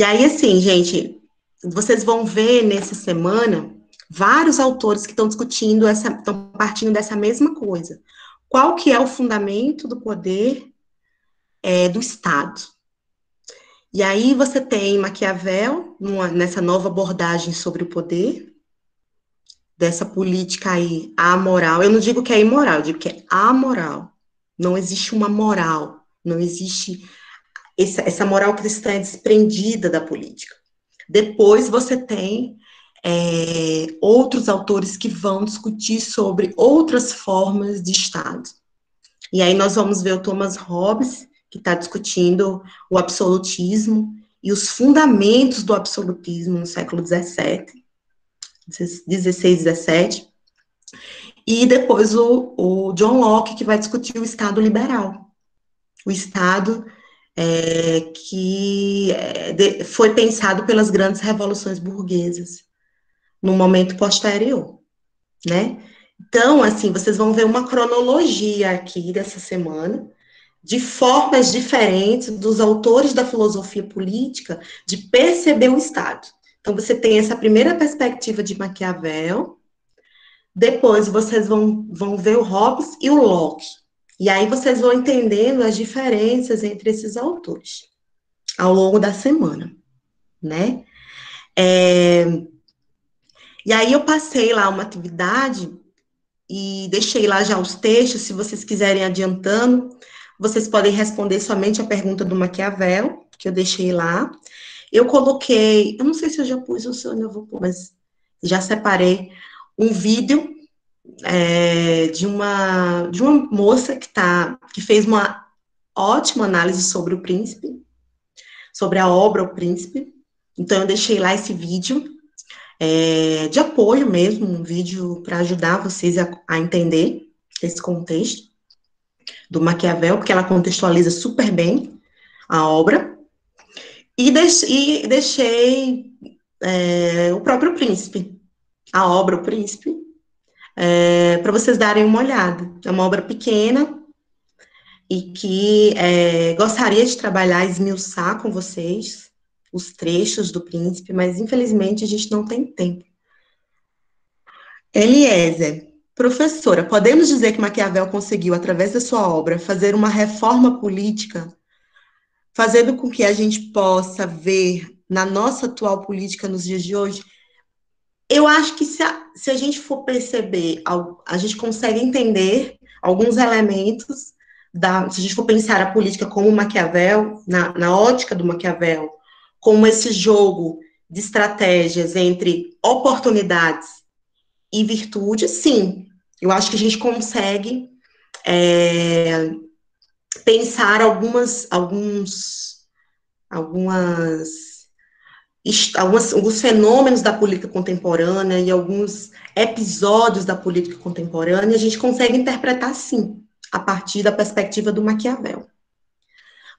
aí, assim, gente, vocês vão ver nessa semana vários autores que estão discutindo estão partindo dessa mesma coisa. Qual que é o fundamento do poder do Estado? E aí você tem Maquiavel, nessa nova abordagem sobre o poder, dessa política aí amoral. Eu não digo que é imoral, eu digo que é amoral. Não existe uma moral, não existe essa moral cristã é desprendida da política. Depois você tem outros autores que vão discutir sobre outras formas de Estado. E aí nós vamos ver o Thomas Hobbes, que está discutindo o absolutismo e os fundamentos do absolutismo no século XVII, 16, 17. E depois o John Locke, que vai discutir o Estado liberal. O Estado que foi pensado pelas grandes revoluções burguesas, no momento posterior, né? Então, assim, vocês vão ver uma cronologia aqui dessa semana, de formas diferentes dos autores da filosofia política de perceber o Estado. Então, você tem essa primeira perspectiva de Maquiavel, depois vocês vão ver o Hobbes e o Locke. E aí vocês vão entendendo as diferenças entre esses autores ao longo da semana, né? E aí eu passei lá uma atividade e deixei lá já os textos, se vocês quiserem adiantando, vocês podem responder somente a pergunta do Maquiavel, que eu deixei lá. Eu coloquei, eu não sei se eu já pus ou se eu ainda vou pôr, mas já separei um vídeo de uma moça que fez uma ótima análise sobre o Príncipe, sobre a obra O Príncipe. Então, eu deixei lá esse vídeo de apoio mesmo, um vídeo para ajudar vocês a entender esse contexto do Maquiavel, porque ela contextualiza super bem a obra. E deixei o próprio Príncipe, a obra O Príncipe, para vocês darem uma olhada. É uma obra pequena e que gostaria de trabalhar, esmiuçar com vocês os trechos do Príncipe, mas infelizmente a gente não tem tempo. Eliezer, professora, podemos dizer que Maquiavel conseguiu, através da sua obra, fazer uma reforma política, fazendo com que a gente possa ver na nossa atual política nos dias de hoje? Eu acho que se a gente for perceber, a gente consegue entender alguns elementos, se a gente for pensar a política como Maquiavel, na ótica do Maquiavel, como esse jogo de estratégias entre oportunidades e virtudes, sim, eu acho que a gente consegue pensar alguns fenômenos da política contemporânea e alguns episódios da política contemporânea, a gente consegue interpretar, sim, a partir da perspectiva do Maquiavel.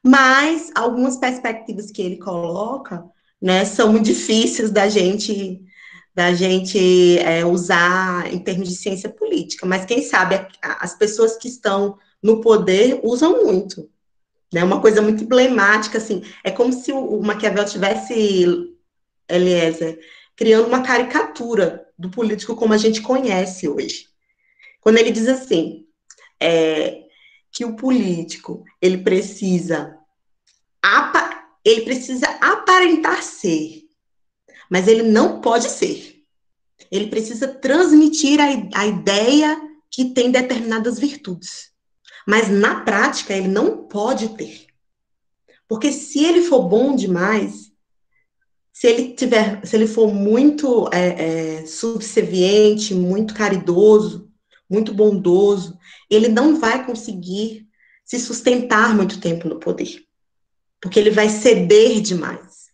Mas algumas perspectivas que ele coloca, né, são muito difíceis da gente usar em termos de ciência política. Mas quem sabe as pessoas que estão no poder usam muito. Né, uma coisa muito emblemática, assim, é como se o Maquiavel tivesse, Eliezer, criando uma caricatura do político como a gente conhece hoje. Quando ele diz assim, que o político, ele precisa aparentar ser, mas ele não pode ser. Ele precisa transmitir a ideia que tem determinadas virtudes. Mas, na prática, ele não pode ter. Porque se ele for bom demais, se ele for muito subserviente, muito caridoso, muito bondoso, ele não vai conseguir se sustentar muito tempo no poder. porque ele vai ceder demais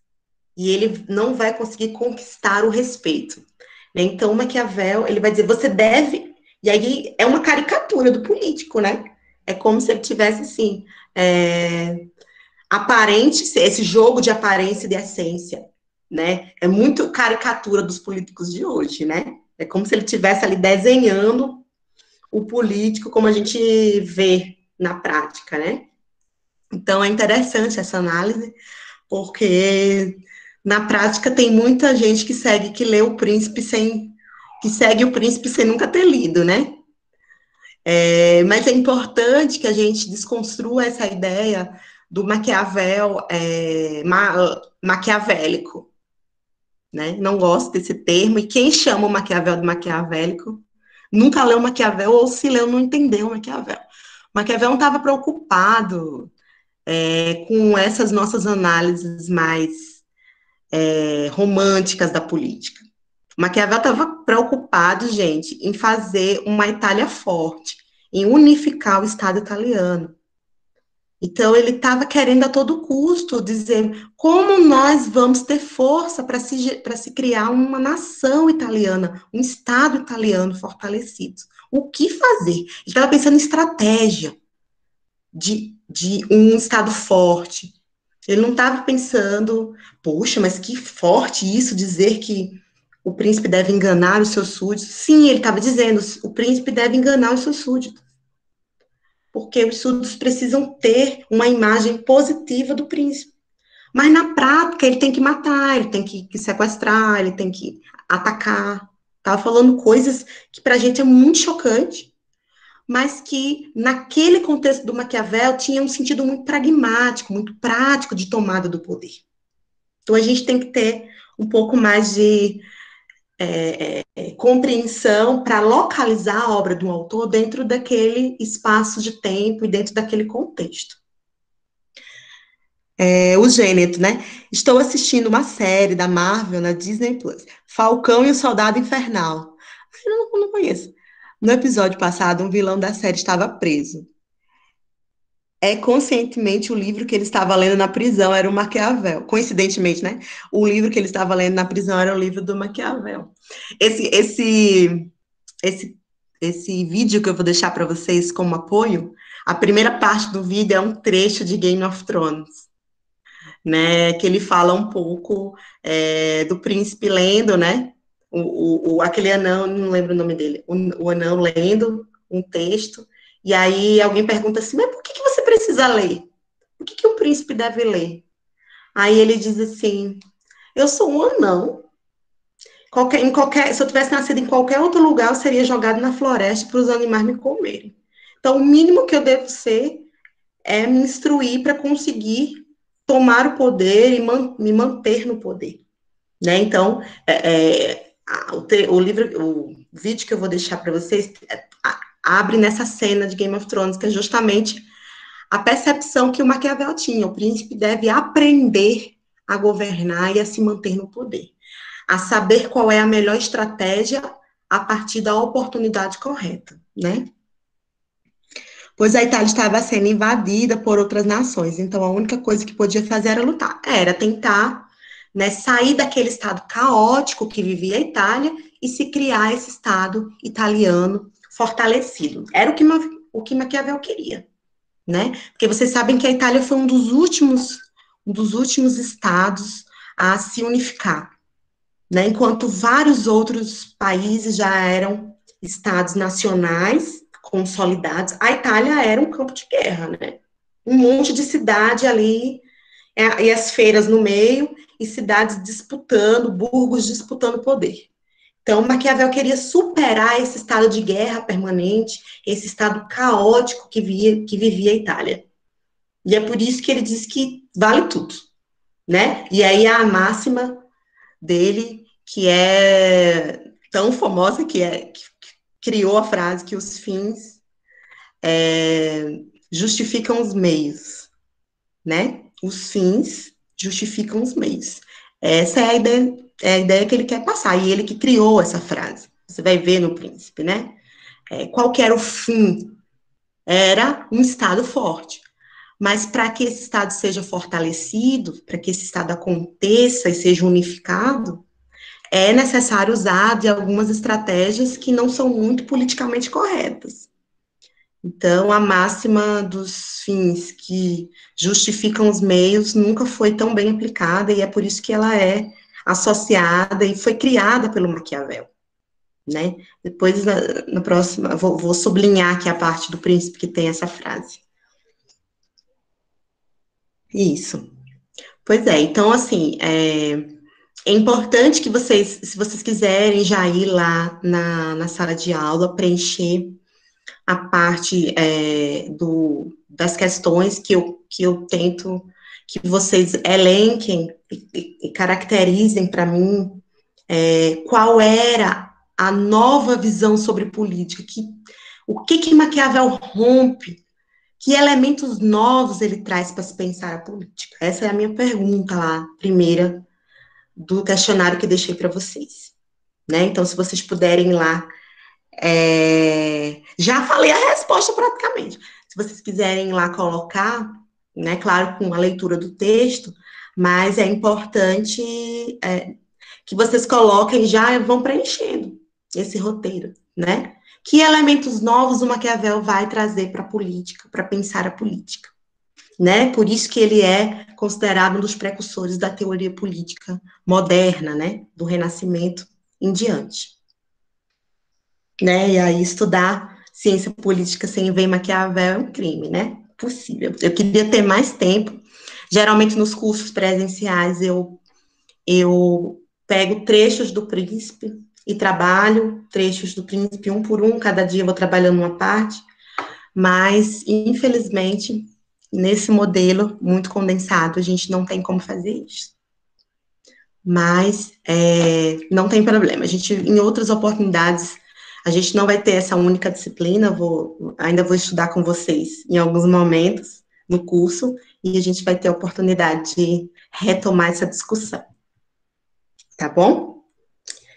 e ele não vai conseguir conquistar o respeito. Né? Então, Maquiavel, ele vai dizer, você deve, e aí é uma caricatura do político, né? É como se ele tivesse, assim, aparente, esse jogo de aparência e de essência, né? É muito caricatura dos políticos de hoje, né? É como se ele estivesse ali desenhando o político como a gente vê na prática, né? Então, é interessante essa análise, porque na prática tem muita gente que lê o Príncipe que segue o Príncipe sem nunca ter lido, né? Mas é importante que a gente desconstrua essa ideia do Maquiavel maquiavélico, né? Não gosto desse termo, e quem chama o Maquiavel de maquiavélico nunca leu Maquiavel, ou se leu, não entendeu Maquiavel. Maquiavel não estava preocupado com essas nossas análises mais românticas da política. Maquiavel estava preocupado, gente, em fazer uma Itália forte, em unificar o Estado italiano. Então, ele estava querendo a todo custo dizer como nós vamos ter força para se criar uma nação italiana, um Estado italiano fortalecido. O que fazer? Ele estava pensando em estratégia de um Estado forte. Ele não estava pensando, poxa, mas que forte isso dizer que o príncipe deve enganar os seus súditos. Sim, ele estava dizendo, o príncipe deve enganar os seus súditos. Porque os súditos precisam ter uma imagem positiva do príncipe. Mas na prática, ele tem que matar, ele tem que sequestrar, ele tem que atacar. Estava falando coisas que para a gente é muito chocante, mas que naquele contexto do Maquiavel tinha um sentido muito pragmático, muito prático de tomada do poder. Então a gente tem que ter um pouco mais de compreensão para localizar a obra do autor dentro daquele espaço de tempo e dentro daquele contexto. O Gêneto, né? Estou assistindo uma série da Marvel na Disney Plus, Falcão e o Soldado Infernal. Eu não conheço. No episódio passado, um vilão da série estava preso. Conscientemente o livro que ele estava lendo na prisão era o Maquiavel. Coincidentemente, né? O livro que ele estava lendo na prisão era o livro do Maquiavel. Esse, esse vídeo que eu vou deixar para vocês como apoio, a primeira parte do vídeo é um trecho de Game of Thrones, né? Que ele fala um pouco do príncipe lendo, né? Aquele anão, não lembro o nome dele, o anão lendo um texto, e aí alguém pergunta assim, mas por que você precisa ler? Por que o príncipe deve ler? Aí ele diz assim, eu sou um anão, se eu tivesse nascido em qualquer outro lugar, eu seria jogado na floresta para os animais me comerem. Então, o mínimo que eu devo ser é me instruir para conseguir tomar o poder e me manter no poder. Né? Então, o vídeo que eu vou deixar para vocês abre nessa cena de Game of Thrones, que é justamente a percepção que o Maquiavel tinha. O príncipe deve aprender a governar e a se manter no poder, a saber qual é a melhor estratégia a partir da oportunidade correta, né? Pois a Itália estava sendo invadida por outras nações, então a única coisa que podia fazer era lutar, era tentar, né, sair daquele estado caótico que vivia a Itália e se criar esse estado italiano fortalecido. Era o que Maquiavel queria, né? Porque vocês sabem que a Itália foi um dos últimos estados a se unificar, né? Enquanto vários outros países já eram estados nacionais consolidados, a Itália era um campo de guerra, né? Um monte de cidade ali, e as feiras no meio, e cidades disputando, burgos disputando poder. Então, Maquiavel queria superar esse estado de guerra permanente, esse estado caótico que vivia a Itália. E é por isso que ele diz que vale tudo, né? E aí a máxima dele, que é tão famosa, que criou a frase que os fins justificam os meios, né? Os fins justificam os meios. Essa é a ideia que ele quer passar, e ele que criou essa frase. Você vai ver no Príncipe, né? Qual que era o fim? Era um Estado forte. Mas para que esse Estado seja fortalecido, para que esse Estado aconteça e seja unificado, é necessário usar de algumas estratégias que não são muito politicamente corretas. Então, a máxima dos fins que justificam os meios nunca foi tão bem aplicada, e é por isso que ela é associada e foi criada pelo Maquiavel, né? Depois, na próxima, vou sublinhar aqui a parte do príncipe que tem essa frase. Isso. Pois é, então, assim, é importante que vocês, se vocês quiserem já ir lá na sala de aula, preencher a parte das questões que eu tento que vocês elenquem e caracterizem para mim qual era a nova visão sobre política, o que Maquiavel rompe, que elementos novos ele traz para se pensar a política. Essa é a minha pergunta lá, primeira, do questionário que eu deixei para vocês. Né? Então, se vocês puderem ir lá, já falei a resposta praticamente. Se vocês quiserem ir lá colocar, né, claro, com a leitura do texto, mas é importante que vocês coloquem já e vão preenchendo esse roteiro, né? Que elementos novos o Maquiavel vai trazer para a política, para pensar a política, né? Por isso que ele é considerado um dos precursores da teoria política moderna, né? Do Renascimento em diante. Né? E aí estudar ciência política sem ver Maquiavel é um crime, né? Possível. Eu queria ter mais tempo. Geralmente nos cursos presenciais eu pego trechos do Príncipe e trabalho trechos do Príncipe um por um, cada dia eu vou trabalhando uma parte, mas infelizmente nesse modelo muito condensado a gente não tem como fazer isso. Mas não tem problema. A gente, em outras oportunidades, a gente não vai ter essa única disciplina, ainda vou estudar com vocês em alguns momentos no curso, e a gente vai ter a oportunidade de retomar essa discussão. Tá bom?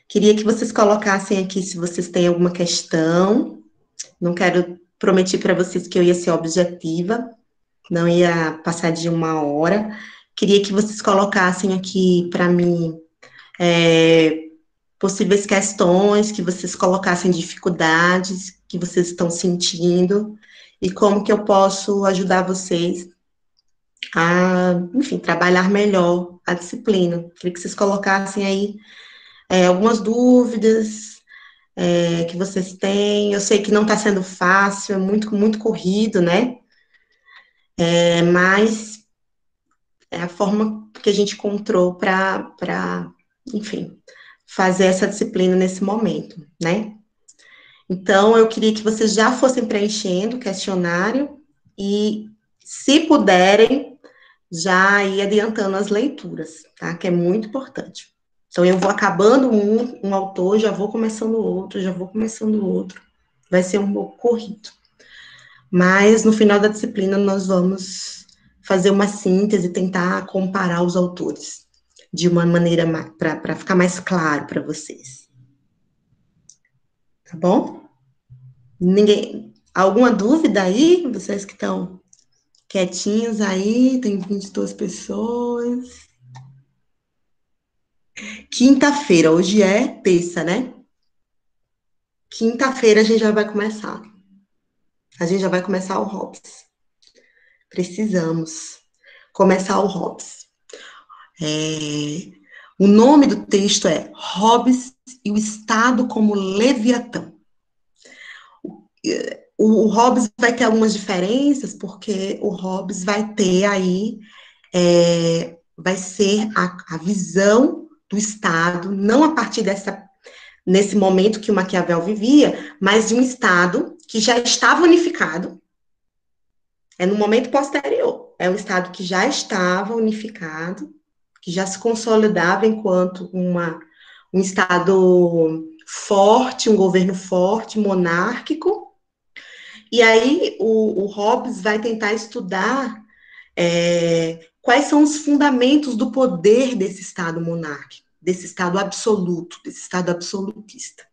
Queria que vocês colocassem aqui se vocês têm alguma questão. Não quero prometer para vocês que eu ia ser objetiva, não ia passar de 1 hora. Queria que vocês colocassem aqui para mim possíveis questões, que vocês colocassem dificuldades que vocês estão sentindo e como que eu posso ajudar vocês a, enfim, trabalhar melhor a disciplina. Queria que vocês colocassem aí algumas dúvidas que vocês têm. Eu sei que não está sendo fácil, é muito corrido, né? Mas é a forma que a gente encontrou para, enfim, fazer essa disciplina nesse momento, né? Então, eu queria que vocês já fossem preenchendo o questionário e, se puderem, já ir adiantando as leituras, tá? Que é muito importante. Então, eu vou acabando um autor, já vou começando outro, já vou começando outro. Vai ser um pouco corrido. Mas, no final da disciplina, nós vamos fazer uma síntese, tentar comparar os autores de uma maneira para ficar mais claro para vocês. Tá bom? Ninguém. Alguma dúvida aí? Vocês que estão quietinhos aí, tem 22 pessoas. Quinta-feira, hoje é terça, né? Quinta-feira a gente já vai começar. A gente já vai começar o Hobbes. Precisamos começar o Hobbes. O nome do texto é Hobbes e o Estado como Leviatã. O Hobbes vai ter algumas diferenças, porque o Hobbes vai ter aí, vai ser a visão do Estado, não a partir nesse momento que o Maquiavel vivia, mas de um Estado que já estava unificado, no momento posterior, é um Estado que já estava unificado, que já se consolidava enquanto um Estado forte, um governo forte, monárquico. E aí o Hobbes vai tentar estudar quais são os fundamentos do poder desse Estado monárquico, desse Estado absoluto, desse Estado absolutista.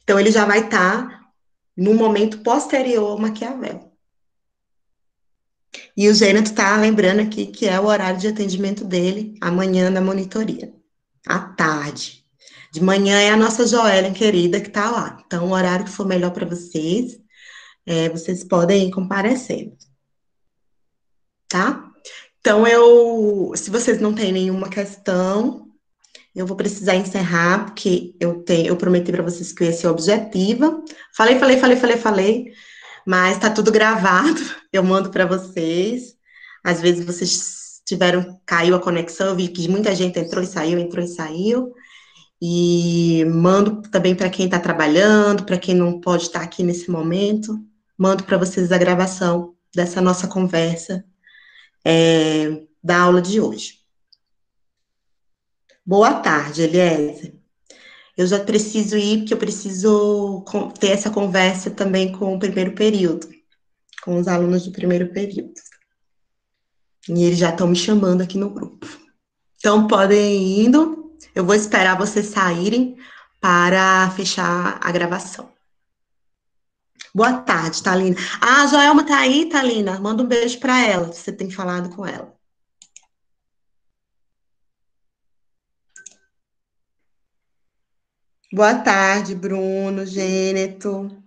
Então, ele já vai estar no momento posterior ao Maquiavel. E o Gêneto tá lembrando aqui que é o horário de atendimento dele amanhã na monitoria, à tarde. De manhã é a nossa Joellen querida que tá lá. Então, o horário que for melhor para vocês, vocês podem ir comparecendo, tá? Então, se vocês não têm nenhuma questão, eu vou precisar encerrar, porque eu prometi para vocês que eu ia ser objetiva. Falei, mas tá tudo gravado. Eu mando para vocês. Às vezes vocês caiu a conexão, eu vi que muita gente entrou e saiu. E mando também para quem está trabalhando, para quem não pode estar aqui nesse momento. Mando para vocês a gravação dessa nossa conversa da aula de hoje. Boa tarde, Eliezer. Eu já preciso ir, porque eu preciso ter essa conversa também com o primeiro período, com os alunos do primeiro período. E eles já estão me chamando aqui no grupo. Então, podem ir indo. Eu vou esperar vocês saírem para fechar a gravação. Boa tarde, Thalina. Ah, a Joelma tá aí, Thalina. Manda um beijo para ela, se você tem falado com ela. Boa tarde, Bruno, Gêneto.